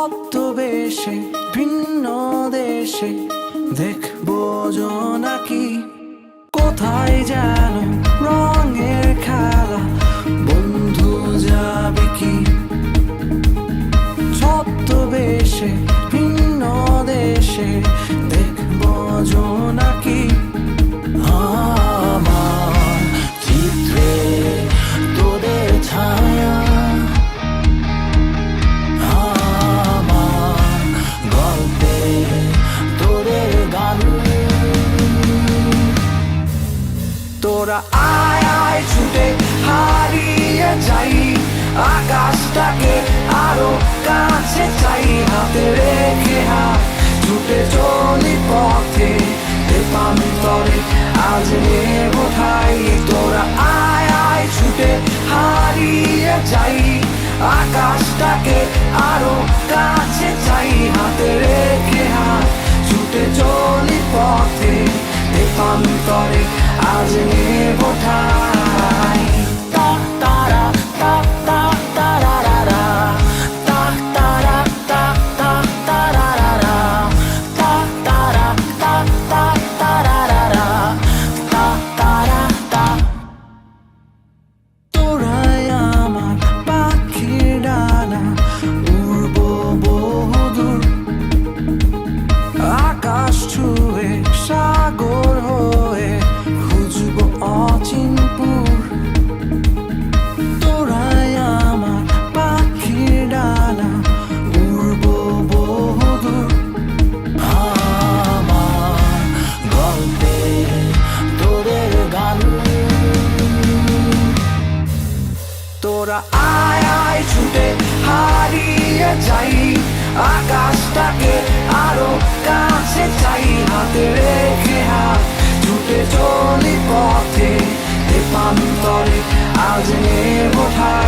ছদ্মবেশে ভিন্ন দেশে দেখবো জোনাকি কোথায় যেন রঙের খেলা বন্ধু যাবে কি ছদ্মবেশে ভিন্ন দেশে দেখবো জোনাকি আমার চিত্রে তোদের ছায়া আমার গল্পে তোদের গান তোরা আয় আয় ছুটে হারিয়ে যাই আকাশটাকে আরো কাছে চাই হাতে রেখে হাত ছুটে চলি পথে দেবান্তরে আজ নেব ঠাই তোরা আয় আয় ছুটে হারিয়ে যাই আকাশটাকে আরো কাছে চাই হাতে রেখে হাত ছুটে চলি পথে দেবান্তরে আজ নেব ঠাই তারা তা তা তারারা তা তারা তা তা তারারা তা তারা তা তা তারারা তা তারা তা তোরাই আমার পাখির ডানা উড়বো বহুদূর আকাশ ছুঁয়ে সাগর হয়ে খুঁজবো অচিনপুর তোরাই আমার পাখির ডানা উড়বো বহুদূর আমার গল্পে তোদের গান তোরা আয় আয় ছুটে হারিয়ে যাই আকাশটাকে আরো কাছে চাই হাতে রেখে হাত ছুটে চলি পথে দেবান্তরে আজ নেব ঠাই